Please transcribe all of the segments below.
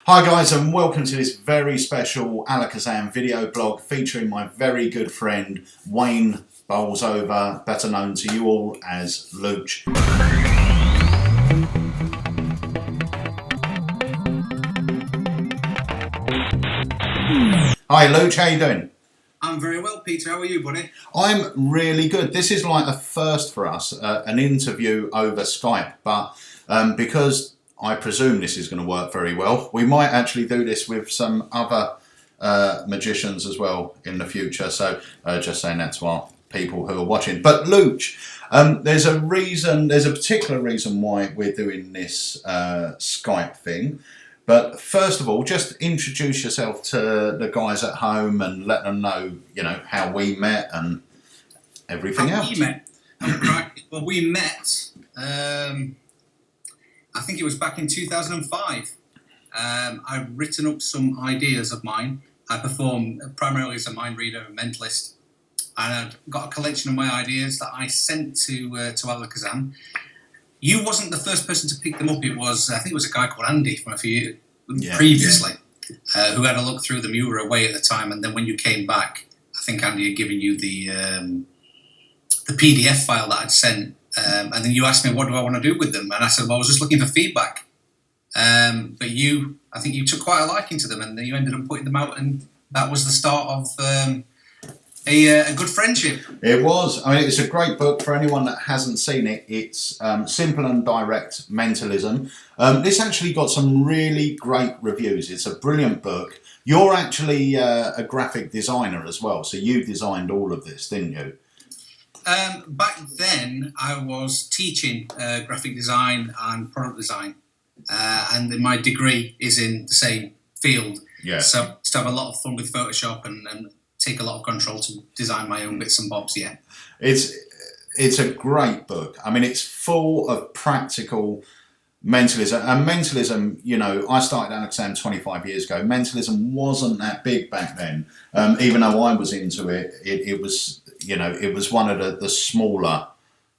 Hi guys, and welcome to this very special Alakazam video blog featuring my very good friend Wayne Bowlesover, better known to you all as Luch. Hi Luch, how you doing? I'm very well, Peter. How are you, buddy? I'm really good. This is like a first for us, an interview over Skype, but because I presume this is going to work very well, we might actually do this with some other magicians as well in the future. So just saying that to our people who are watching. But Luch, there's a particular reason why we're doing this Skype thing. But first of all, just introduce yourself to the guys at home and let them know, how we met and everything else. We met. Right. Well, we met. I think it was back in 2005. I'd written up some ideas of mine. I perform primarily as a mind reader and mentalist, and I'd got a collection of my ideas that I sent to Alakazam. You wasn't the first person to pick them up. I think it was a guy called Andy from a few years previously, who had a look through them. You were away at the time, and then when you came back, I think Andy had given you the PDF file that I'd sent, and then you asked me, what do I want to do with them? And I said, well, I was just looking for feedback. But I think you took quite a liking to them, and then you ended up putting them out, and that was the start of a good friendship. It was. I mean, it's a great book for anyone that hasn't seen it. It's simple and direct mentalism. This actually got some really great reviews. It's a brilliant book. You're actually a graphic designer as well, so you designed all of this, didn't you? Back then, I was teaching graphic design and product design, and my degree is in the same field. Yeah. So I used to have a lot of fun with Photoshop and take a lot of control to design my own bits and bobs. Yeah, it's a great book. I mean, it's full of practical mentalism. And mentalism, I started Alakazam 25 years ago. Mentalism wasn't that big back then. Even though I was into it, it was, it was one of the smaller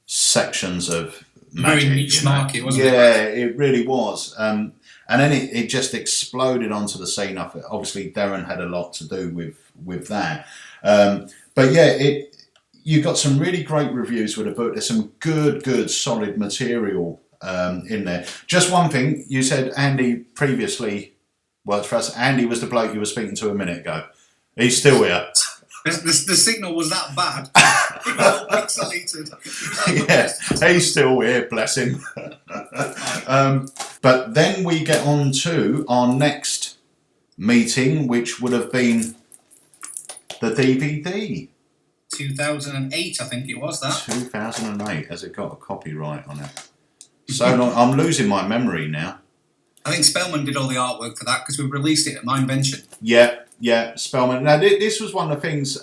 sections of magic. Very niche market, wasn't it? Yeah, it really was. And then it just exploded onto the scene. Obviously, Darren had a lot to do with that. But yeah, you got some really great reviews with the book. There's some good, solid material in there. Just one thing, you said Andy previously worked for us. Andy was the bloke you were speaking to a minute ago. He's still here. The signal was that bad. It was all pixelated. Yeah, he's still here, bless him. But then we get on to our next meeting, which would have been the DVD. 2008, I think it was that. 2008. Has it got a copyright on it? So long. I'm losing my memory now. I think Spellman did all the artwork for that because we released it at my invention. Yeah, Spellman. Now, this was one of the things,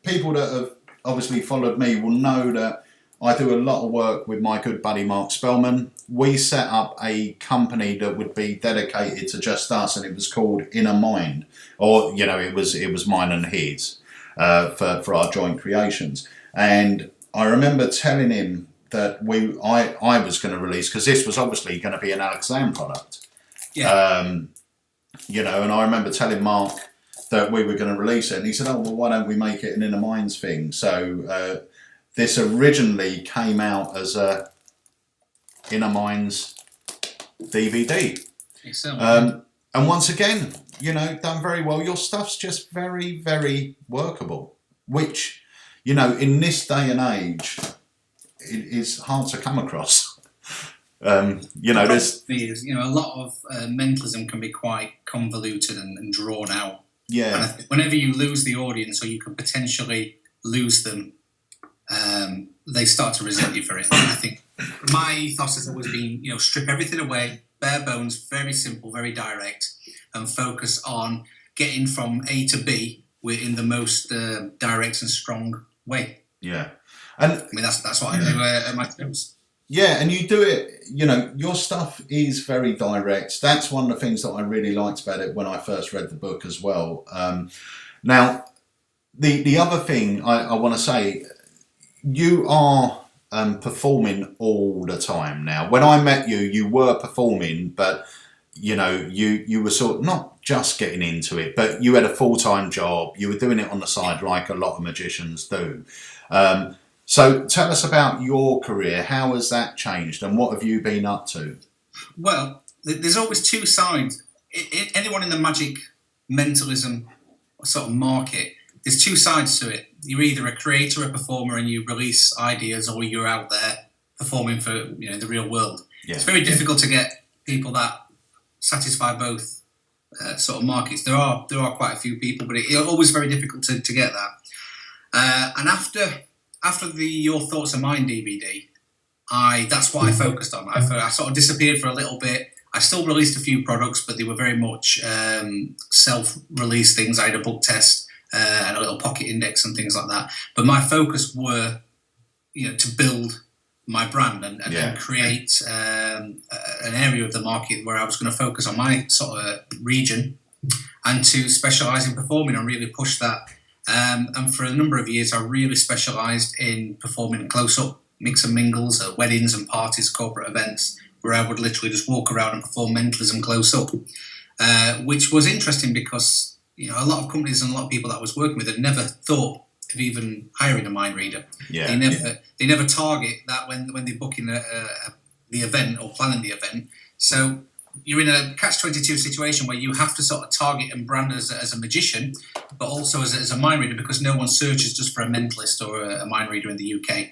people that have obviously followed me will know that I do a lot of work with my good buddy Mark Spellman. We set up a company that would be dedicated to just us, and it was called Inner Mind, or it was mine and his for our joint creations. And I remember telling him that I was going to release, because this was obviously going to be an Alakazam product. Yeah. And I remember telling Mark that we were going to release it, and he said, "Oh, well, why don't we make it an Inner Minds thing?" So this originally came out as a Inner Minds DVD. And once again, done very well. Your stuff's just very, very workable, which, in this day and age, it is hard to come across. There's a lot of mentalism can be quite convoluted and drawn out. Yeah. And whenever you lose the audience, or you could potentially lose them, they start to resent you for it. And I think my ethos has always been, strip everything away, bare bones, very simple, very direct, and focus on getting from A to B in the most direct and strong way. Yeah. And I mean, that's what I do at my films. Yeah, and you do it, your stuff is very direct. That's one of the things that I really liked about it when I first read the book as well. Now, the other thing I want to say, you are performing all the time now. When I met you, you were performing, but you know, you were sort of not just getting into it, but you had a full-time job. You were doing it on the side like a lot of magicians do. So tell us about your career. How has that changed and what have you been up to? Well, there's always two sides. Anyone in the magic mentalism sort of market, there's two sides to it. You're either a creator, a performer, and you release ideas, or you're out there performing for the real world. Yeah. It's very difficult to get people that satisfy both sort of markets. There are quite a few people, but it's always very difficult to get that. And after the Your Thoughts Are Mine DVD, that's what I focused on. I sort of disappeared for a little bit. I still released a few products, but they were very much self-released things. I had a book test and a little pocket index and things like that. But my focus were, to build my brand and create an area of the market where I was going to focus on my sort of region and to specialise in performing and really push that. And for a number of years, I really specialised in performing close-up mix and mingles at weddings and parties, corporate events, where I would literally just walk around and perform mentalism close-up, which was interesting because a lot of companies and a lot of people that I was working with had never thought of even hiring a mind reader. Yeah. They never target that when they're booking the event or planning the event. So you're in a catch-22 situation where you have to sort of target and brand as a magician, but also as a mind reader, because no one searches just for a mentalist or a mind reader in the UK.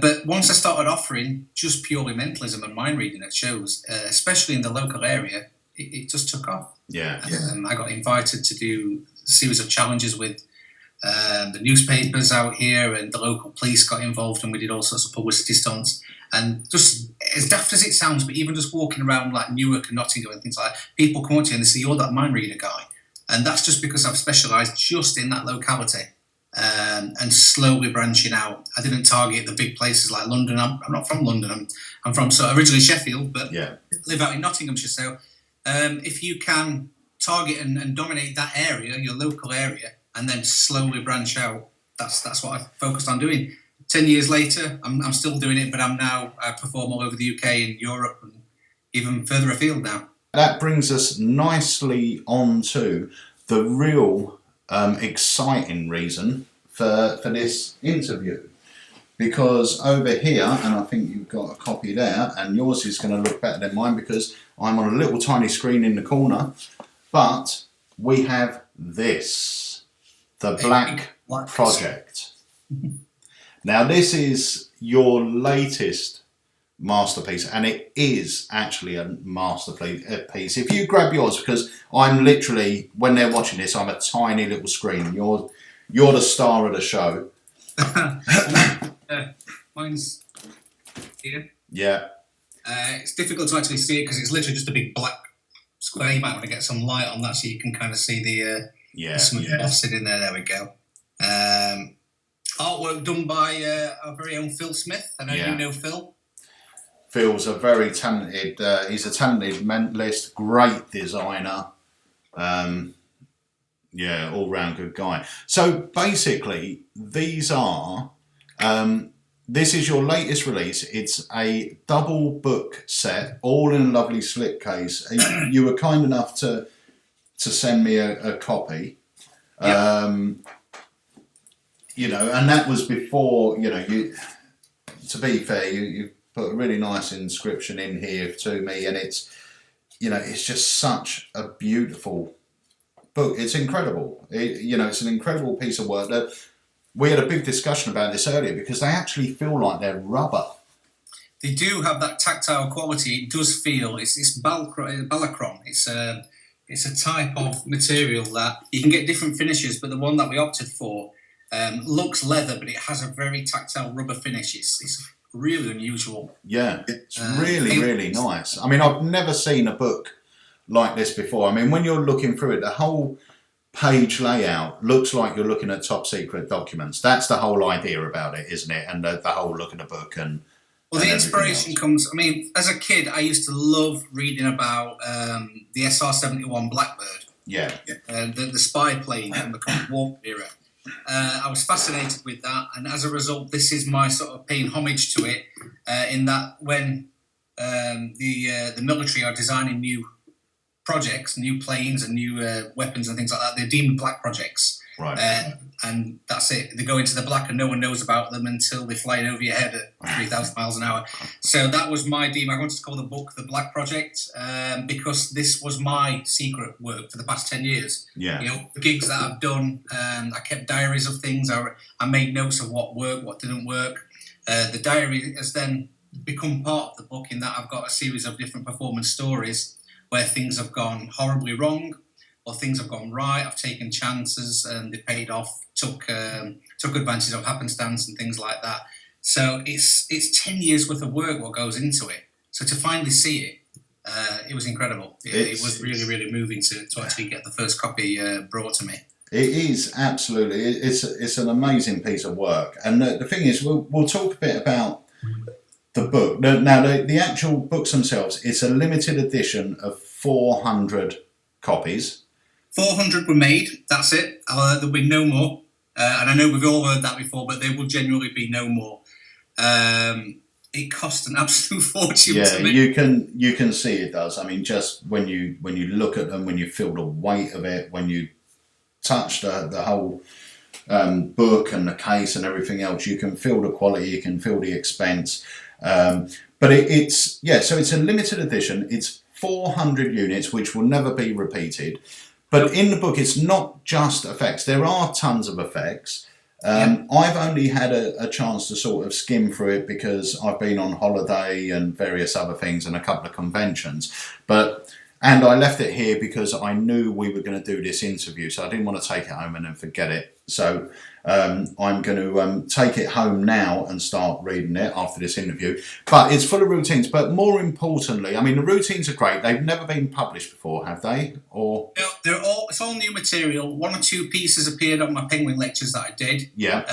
But once I started offering just purely mentalism and mind reading at shows, especially in the local area, it just took off. Yeah. I got invited to do a series of challenges with the newspapers out here, and the local police got involved, and we did all sorts of publicity stunts. And just as daft as it sounds, but even just walking around like Newark and Nottingham and things like that, people come up to you and they say, "You're that mind reader guy." And that's just because I've specialised just in that locality. And slowly branching out. I didn't target the big places like London. I'm not from London. I'm from originally Sheffield, but live out in Nottinghamshire. So if you can target and dominate that area, your local area, and then slowly branch out, that's what I focused on doing. 10 years later, I'm still doing it, but I perform all over the UK and Europe and even further afield now. That brings us nicely on to the real exciting reason for this interview, because over here, and I think you've got a copy there, and yours is going to look better than mine because I'm on a little tiny screen in the corner, but we have this, the Black Project. Now this is your latest masterpiece, and it is actually a masterpiece. If you grab yours, because I'm literally, when they're watching this, I'm a tiny little screen. You're the star of the show. Mine's here. Yeah. It's difficult to actually see it because it's literally just a big black square. You might want to get some light on that so you can kind of see the smooth offset in there. There we go. Artwork done by our very own Phil Smith. I know you know Phil. Phil's a very talented, he's a talented mentalist, great designer, all-round good guy. So basically, these are, this is your latest release. It's a double book set, all in a lovely slipcase. You were kind enough to send me a copy. Yep. And that was before, to be fair, you put a really nice inscription in here to me, and it's just such a beautiful book. It's incredible. It's an incredible piece of work. We had a big discussion about this earlier because they actually feel like they're rubber. They do have that tactile quality. It does feel. It's balacron. It's a type of material that you can get different finishes, but the one that we opted for looks leather, but it has a very tactile rubber finish. It's really unusual. Yeah, it's really nice. I mean, I've never seen a book like this before. I mean, when you're looking through it, the whole page layout looks like you're looking at top secret documents. That's the whole idea about it, isn't it? And the whole look of the book and the inspiration comes. I mean, as a kid, I used to love reading about the SR-71 Blackbird. Yeah. The spy plane from the Cold War era. I was fascinated with that, and as a result, this is my sort of paying homage to it. In that, when the military are designing new projects, new planes and new weapons and things like that. They're deemed black projects. Right. And that's it. They go into the black and no one knows about them until they fly over your head at 3,000 miles an hour. So that was my deem. I wanted to call the book The Black Project because this was my secret work for the past 10 years. Yeah. You know, the gigs that I've done, I kept diaries of things. I made notes of what worked, what didn't work. The diary has then become part of the book in that I've got a series of different performance stories where things have gone horribly wrong or things have gone right. I've taken chances and they paid off, took advantage of happenstance and things like that. So it's 10 years worth of work what goes into it. So to finally see it, it was incredible. It was really, really moving to actually get the first copy brought to me. It is, absolutely. It's an amazing piece of work. And the thing is, we'll talk a bit about the book. Now, the actual books themselves, it's a limited edition of 400 copies. 400 were made, that's it. There'll be no more. And I know we've all heard that before, but there will genuinely be no more. It cost an absolute fortune to make. You can see it does. I mean, just when you look at them, when you feel the weight of it, when you touch the whole book and the case and everything else, you can feel the quality, you can feel the expense. But so it's a limited edition. It's 400 units, which will never be repeated. But in the book, it's not just effects. There are tons of effects. I've only had a chance to sort of skim through it because I've been on holiday and various other things and a couple of conventions. And I left it here because I knew we were going to do this interview, so I didn't want to take it home and then forget it. So I'm going to take it home now and start reading it after this interview. But it's full of routines. But more importantly, I mean, the routines are great. They've never been published before, have they? Or no, it's all new material. One or two pieces appeared on my penguin lectures that I did. Yeah.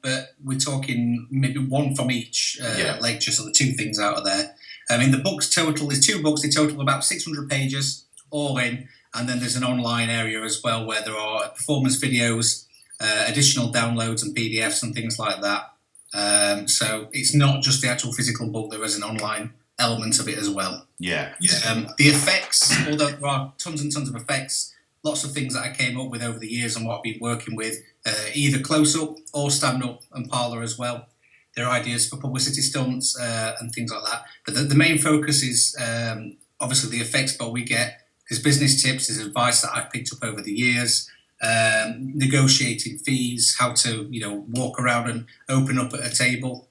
But we're talking maybe one from each lecture, so the two things out of there. I mean, the books total, there's two books, they total about 600 pages, all in, and then there's an online area as well where there are performance videos, additional downloads and PDFs and things like that. So it's not just the actual physical book, there is an online element of it as well. Yeah. The effects, although there are tons and tons of effects, lots of things that I came up with over the years and what I've been working with, either close-up or stand-up and parlour as well. There are ideas for publicity stunts and things like that. But the main focus is obviously the effects, but we get there's business tips, there's advice that I've picked up over the years, negotiating fees, how to walk around and open up at a table,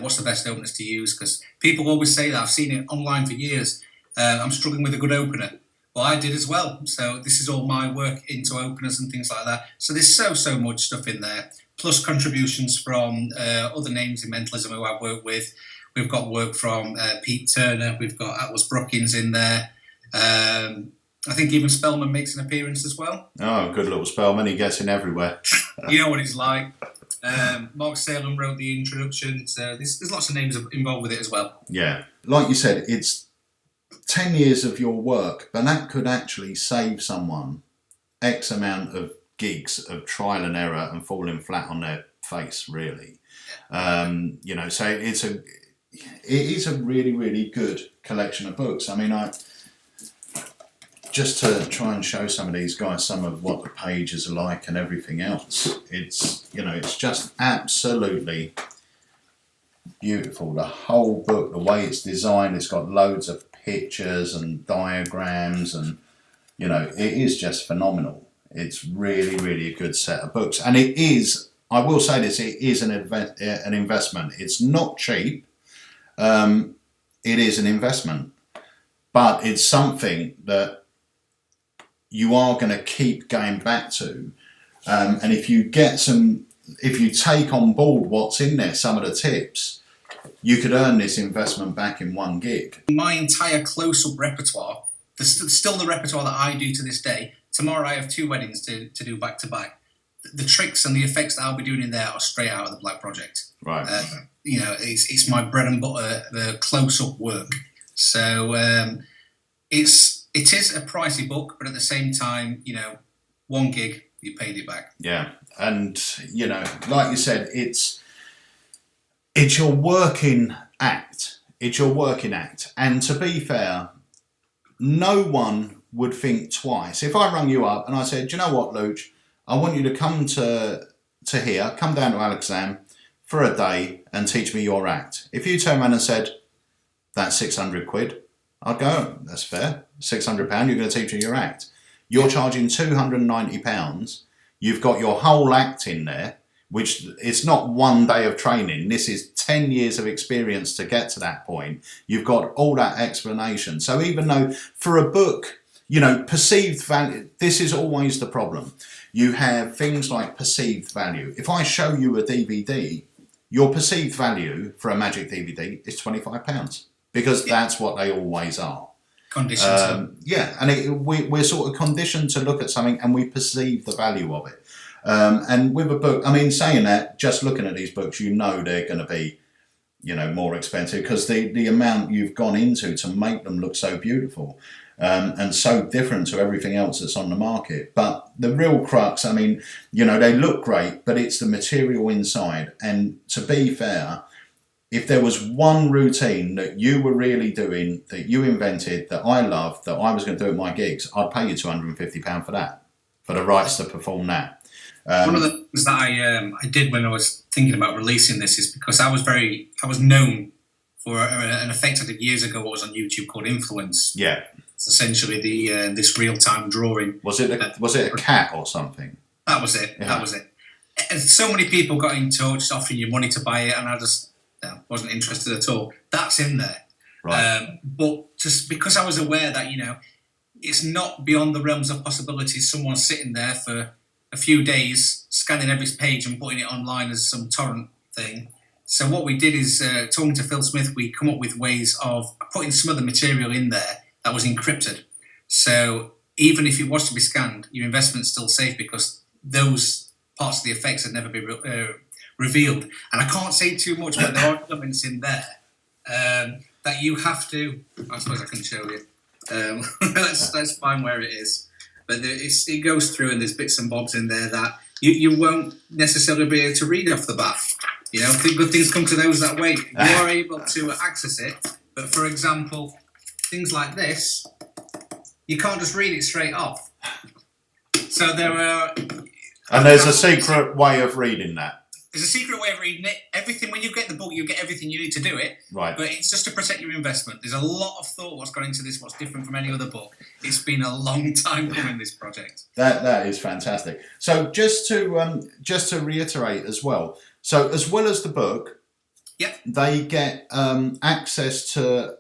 what's the best openers to use, because people always say that. I've seen it online for years. I'm struggling with a good opener. Well, I did as well. So this is all my work into openers and things like that. So there's so much stuff in there. Plus contributions from other names in mentalism who I've worked with. We've got work from Pete Turner. We've got Atlas Brookins in there. I think even Spellman makes an appearance as well. Oh, good little Spellman. He gets in everywhere. You know what he's like. Mark Salem wrote the introduction. So there's lots of names involved with it as well. Yeah. Like you said, it's 10 years of your work, but that could actually save someone X amount of gigs of trial and error and falling flat on their face, really. So it is a really, really good collection of books. I mean, just to try and show some of these guys some of what the pages are like and everything else, it's just absolutely beautiful. The whole book, the way it's designed, it's got loads of pictures and diagrams and it is just phenomenal. It's really, really a good set of books. And it is, I will say this, it is an investment. It's not cheap. It is an investment. But it's something that you are going to keep going back to. And if you take on board what's in there, some of the tips, you could earn this investment back in one gig. My entire close-up repertoire, still the repertoire that I do to this day. Tomorrow I have 2 weddings to do back-to-back. The tricks and the effects that I'll be doing in there are straight out of the Black Project. Right. It's my bread and butter, the close-up work. So it is a pricey book, but at the same time, 1 gig, you paid it back. Yeah, and like you said, it's your working act. It's your working act. And to be fair, no one would think twice. If I rung you up and I said, do you know what, Luch? I want you to come to here, come down to Alakazam for a day and teach me your act. If you turn around and said, that's 600 quid, I'd go, that's fair. £600, you're going to teach me your act. You're charging £290. You've got your whole act in there, which it's not one day of training. This is 10 years of experience to get to that point. You've got all that explanation. So even though for a book, you know, perceived value, this is always the problem. You have things like perceived value. If I show you a DVD, your perceived value for a magic DVD is £25 because that's what they always are. Conditions. Yeah, and we're sort of conditioned to look at something and we perceive the value of it. And with a book, I mean, saying that, just looking at these books, you know they're going to be, you know, more expensive because the amount you've gone into to make them look so beautiful and so different to everything else that's on the market. But the real crux, I mean, you know, they look great, but it's the material inside. And to be fair, if there was one routine that you were really doing, that you invented, that I loved, that I was going to do at my gigs, I'd pay you £250 for that, for the rights to perform that. One of the things that I did when I was thinking about releasing this is because I was known for an effect I did years ago, what was on YouTube called influence. Yeah. It's essentially this real-time drawing. Was it a cat or something? That was it. Yeah. That was it. And so many people got in touch offering you money to buy it, and I just wasn't interested at all. That's in there. Right. But just because I was aware that, you know, it's not beyond the realms of possibility someone sitting there for a few days scanning every page and putting it online as some torrent thing. So what we did is, talking to Phil Smith, we come up with ways of putting some of the material in there that was encrypted. So even if it was to be scanned, your investment's still safe because those parts of the effects had never been revealed. And I can't say too much, but there are elements in there that you have to. I suppose I can show you. Let's find where it is. But it goes through, and there's bits and bobs in there that you won't necessarily be able to read off the bat. You know, good things come to those that wait. You are able to access it, but for example, things like this, you can't just read it straight off. So there are. And there's a secret way of reading that. There's a secret way of reading it. Everything, when you get the book, you get everything you need to do it. Right. But it's just to protect your investment. There's a lot of thought what's gone into this, what's different from any other book. It's been a long time coming, this project. That is fantastic. So just to reiterate as well. So as well as the book, yep, they get access to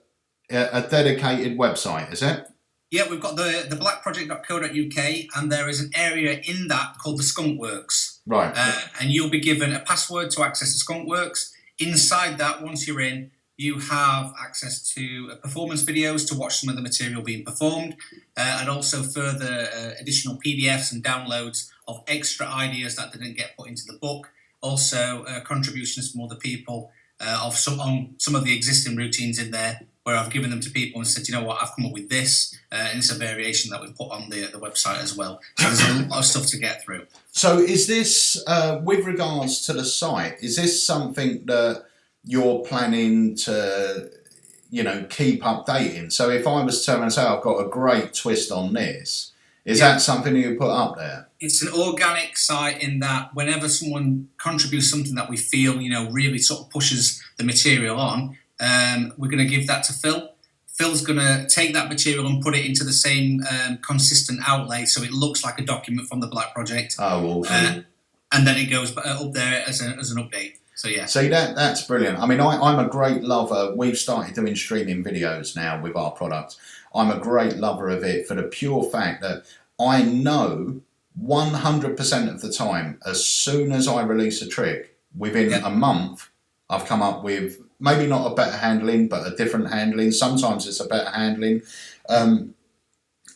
a dedicated website, is it? Yeah, we've got the blackproject.co.uk, and there is an area in that called the Skunk Works. Right. And you'll be given a password to access the Skunk Works. Inside that, once you're in, you have access to performance videos to watch some of the material being performed, and also further additional PDFs and downloads of extra ideas that didn't get put into the book. Also, contributions from other people on some of the existing routines in there, where I've given them to people and said, you know what, I've come up with this, and it's a variation that we've put on the website as well. So there's a lot of stuff to get through. So is this, with regards to the site, is this something that you're planning to, you know, keep updating? So if I was to turn and say, I've got a great twist on this, is that something you put up there? It's an organic site in that whenever someone contributes something that we feel, you know, really sort of pushes the material on, we're going to give that to Phil. Phil's going to take that material and put it into the same consistent outlay so it looks like a document from the Black Project. Oh, awesome. And then it goes up there as an update. So, yeah. See, that's brilliant. I mean, I'm a great lover. We've started doing streaming videos now with our products. I'm a great lover of it for the pure fact that I know 100% of the time, as soon as I release a trick, within a month, I've come up with maybe not a better handling, but a different handling. Sometimes it's a better handling. And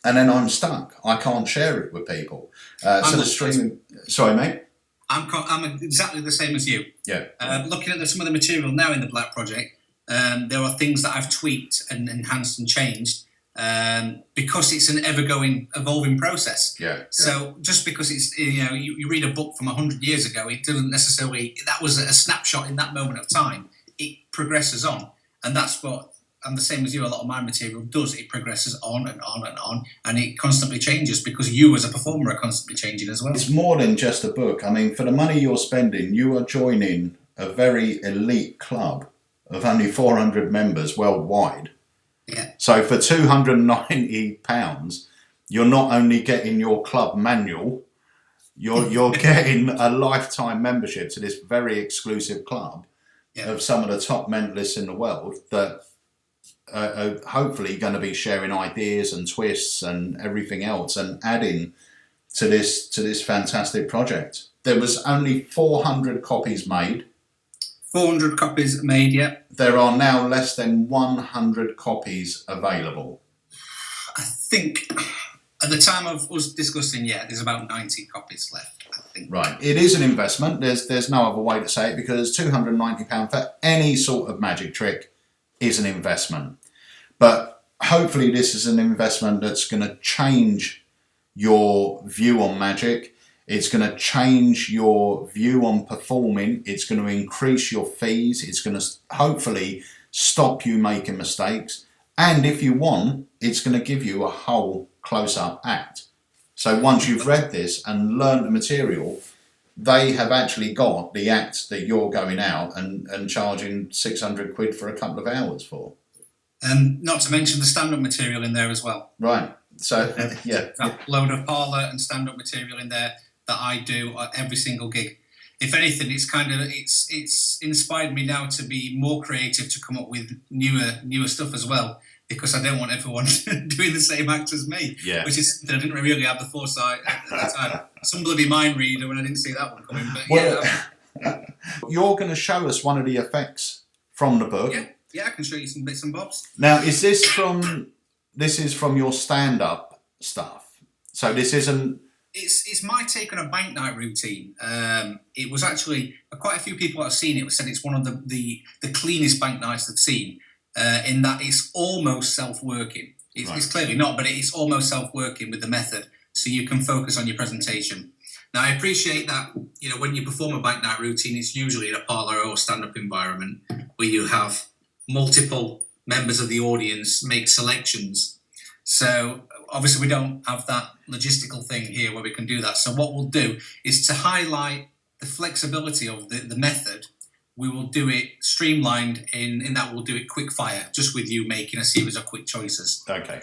then I'm stuck. I can't share it with people. So the streaming... Sorry, mate? I'm exactly the same as you. Yeah. Looking at some of the material now in the Black Project, there are things that I've tweaked and enhanced and changed because it's an ever-going, evolving process. Yeah. So just because it's, you know, you read a book from 100 years ago, it doesn't necessarily, that was a snapshot in that moment of time. It progresses on. And that's what, and the same as you, a lot of my material does. It progresses on and on and on, and it constantly changes because you as a performer are constantly changing as well. It's more than just a book. I mean, for the money you're spending, you are joining a very elite club of only 400 members worldwide. Yeah. So for £290, you're not only getting your club manual, you're getting a lifetime membership to this very exclusive club of some of the top mentalists in the world that are hopefully going to be sharing ideas and twists and everything else and adding to this fantastic project. There was only 400 copies made. 400 copies made, yeah. There are now less than 100 copies available. I think at the time of us discussing, there's about 90 copies left, I think. Right. It is an investment. There's no other way to say it, because £290 for any sort of magic trick is an investment. But hopefully this is an investment that's going to change your view on magic. It's going to change your view on performing. It's going to increase your fees. It's going to hopefully stop you making mistakes. And if you want, it's going to give you a whole close-up act. So once you've read this and learned the material, they have actually got the act that you're going out and charging 600 quid for a couple of hours for. Not to mention the stand-up material in there as well. Right. So, yeah. A load of parlour and stand-up material in there that I do at every single gig. If anything, it's inspired me now to be more creative, to come up with newer stuff as well, because I don't want everyone doing the same act as me. Yeah. Which is something I didn't really have the foresight at the time. Some bloody mind reader when I didn't see that one coming. But you're going to show us one of the effects from the book. Yeah, I can show you some bits and bobs. Now, is this from your stand-up stuff? So this isn't... It's my take on a bank night routine. It was actually quite a few people that have seen it said it's one of the cleanest bank nights they've seen, in that it's almost self-working. It's clearly not, but it's almost self-working with the method, so you can focus on your presentation. Now, I appreciate that, when you perform a bank night routine, it's usually in a parlour or stand-up environment where you have multiple members of the audience make selections. So obviously we don't have that logistical thing here where we can do that. So what we'll do is to highlight the flexibility of the method. We will do it streamlined in that we'll do it quick fire, just with you making a series of quick choices. Okay.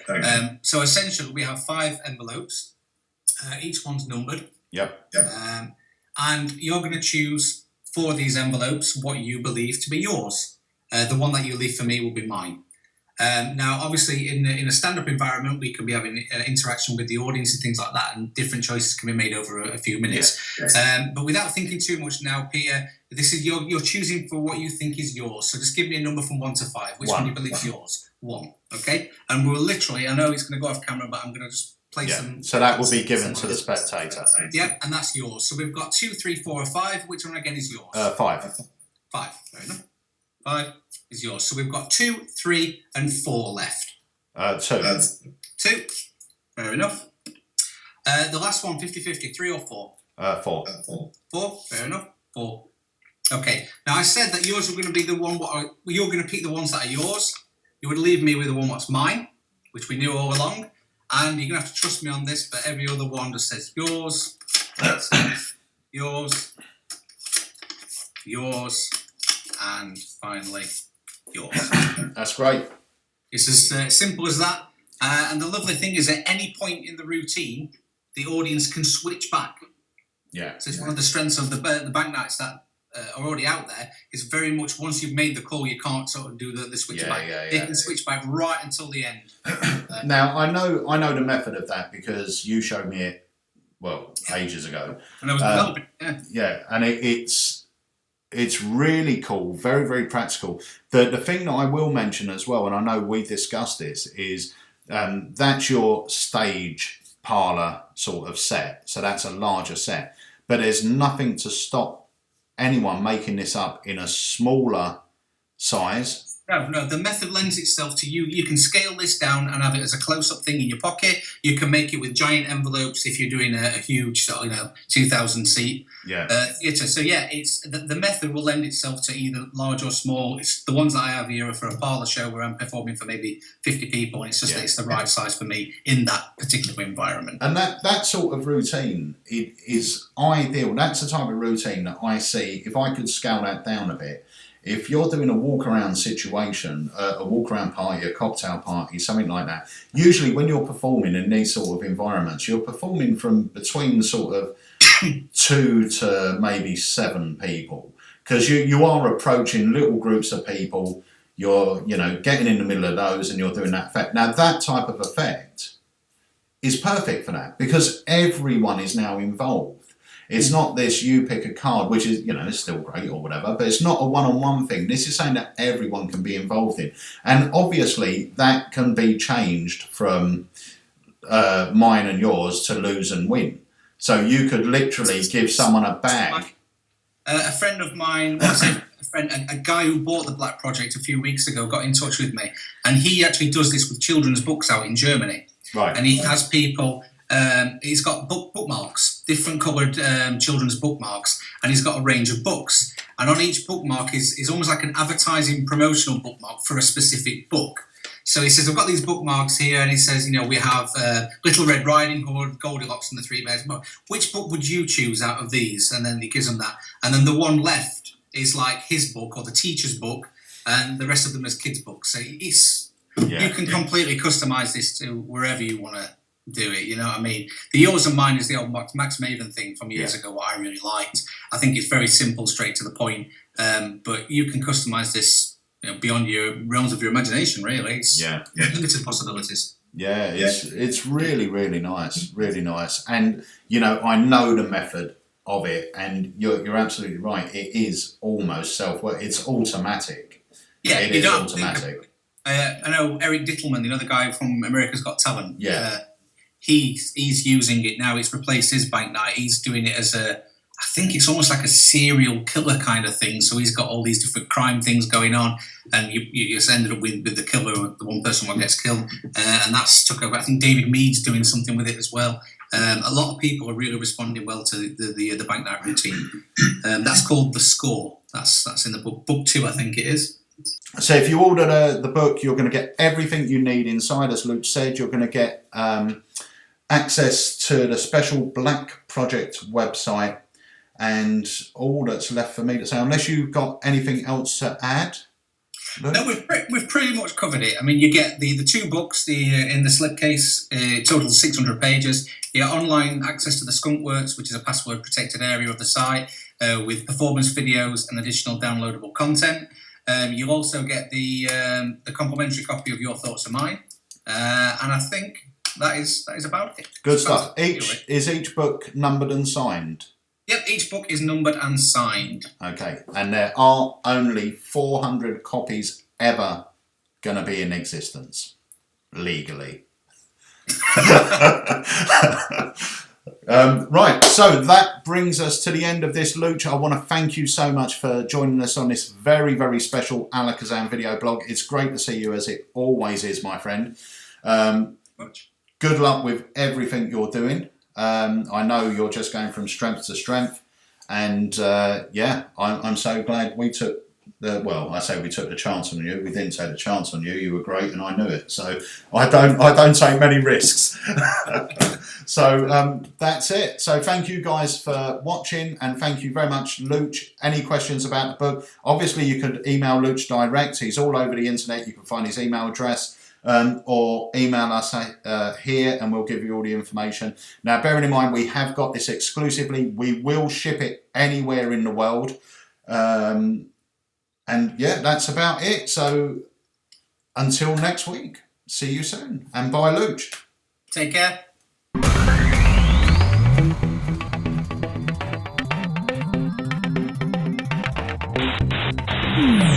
So essentially we have 5 envelopes. Each one's numbered. Yep. And you're going to choose 4 of these envelopes what you believe to be yours. The one that you leave for me will be mine. Now, obviously, in a stand-up environment, we can be having interaction with the audience and things like that, and different choices can be made over a few minutes. Yes. But without thinking too much now, Peter, this is you're choosing for what you think is yours. So just give me a number from 1 to 5. Which one do you believe is yours? 1. Okay? And we'll literally, I know it's going to go off camera, but I'm going to just place them. So that will be given to the spectator. Yeah, and that's yours. So we've got 2, 3, 4, or 5. Which one again is yours? 5. 5. Fair enough. 5 is yours. So we've got 2, 3, and 4 left. 2. 2. Fair enough. The last one, 50-50, 3 or 4? 4. 4. Fair enough. 4. Okay. Now I said that yours were going to be the one. You're going to pick the ones that are yours. You would leave me with the one that's mine, which we knew all along. And you're going to have to trust me on this. But every other one just says yours, yours, yours, and finally yours. That's great. It's as simple as that. And the lovely thing is, at any point in the routine, the audience can switch back. Yeah. So it's one of the strengths of the bank nights that are already out there. Is very much once you've made the call, you can't sort of do the switch back. They can switch back right until the end. Now I know the method of that because you showed me it ages ago. And I was developing. Yeah, and it's really cool, very, very practical. The thing that I will mention as well, and I know we discussed this, is that's your stage parlour sort of set. So that's a larger set. But there's nothing to stop anyone making this up in a smaller size No, the method lends itself to you. You can scale this down and have it as a close-up thing in your pocket. You can make it with giant envelopes if you're doing a huge, 2,000-seat theatre. So yeah, it's the method will lend itself to either large or small. It's the ones that I have here are for a parlour show where I'm performing for maybe 50 people, and it's just that it's the right size for me in that particular environment. And that sort of routine is ideal. That's the type of routine that I see. If I could scale that down a bit. If you're doing a walk-around situation, a walk-around party, a cocktail party, something like that, usually when you're performing in these sort of environments, you're performing from between sort of 2 to maybe 7 people, because you are approaching little groups of people. You're getting in the middle of those, and you're doing that effect. Now that type of effect is perfect for that, because everyone is now involved. It's not this you pick a card, which is, it's still great or whatever, but it's not a one-on-one thing. This is something that everyone can be involved in. And obviously that can be changed from mine and yours to lose and win. So you could literally give someone a bag. A friend of mine, a guy who bought the Black Project a few weeks ago got in touch with me, and he actually does this with children's books out in Germany. Right. And he has people... he's got bookmarks, different coloured children's bookmarks, and he's got a range of books. And on each bookmark is almost like an advertising promotional bookmark for a specific book. So he says, I've got these bookmarks here, and he says, we have Little Red Riding Hood, Goldilocks and the Three Bears. Which book would you choose out of these? And then he gives them that. And then the one left is like his book or the teacher's book, and the rest of them is kids' books. So you can completely customise this to wherever you want to do it, you know what I mean? The yours and mine is the old Max Maven thing from years ago, what I really liked. I think it's very simple, straight to the point, but you can customise this beyond your realms of your imagination, really. It's limited possibilities. Yeah, it's really, really nice, really nice. And, I know the method of it, and you're absolutely right. It is almost self-work. It's automatic. Yeah, it is automatic. I know Eric Dittelman, the guy from America's Got Talent. Yeah. He's using it now. It's replaced his banknight. He's doing it as I think it's almost like a serial killer kind of thing. So he's got all these different crime things going on, and you just ended up with the killer, the one person who gets killed, and that's took over. I think David Mead's doing something with it as well. A lot of people are really responding well to the banknight routine. That's called The Score. That's in the book 2, I think it is. So if you order the book, you're going to get everything you need inside. As Luch said, you're going to get access to the special Black Project website, and all that's left for me to say, unless you've got anything else to add. Luch? No, we've pretty much covered it. I mean, you get the 2 books in the slipcase, total 600 pages. You get online access to the Skunk Works, which is a password protected area of the site, with performance videos and additional downloadable content. You'll also get the complimentary copy of Your Thoughts Are Mine, and I think that is about it. Good stuff. Is each book numbered and signed? Yep, each book is numbered and signed. Okay, and there are only 400 copies ever going to be in existence, legally. Right, so that brings us to the end of this, Luch. I want to thank you so much for joining us on this very, very special Alakazam video blog. It's great to see you, as it always is, my friend. Good luck with everything you're doing. I know you're just going from strength to strength, and I'm so glad we took I say we took the chance on you. We didn't take the chance on you. You were great, and I knew it. So I don't take many risks. So that's it. So thank you guys for watching, and thank you very much, Luch. Any questions about the book? Obviously, you could email Luch direct. He's all over the internet. You can find his email address. Or email us here, and we'll give you all the information. Now, bearing in mind, we have got this exclusively. We will ship it anywhere in the world. And yeah, that's about it. So until next week, see you soon. And bye, Luch. Take care.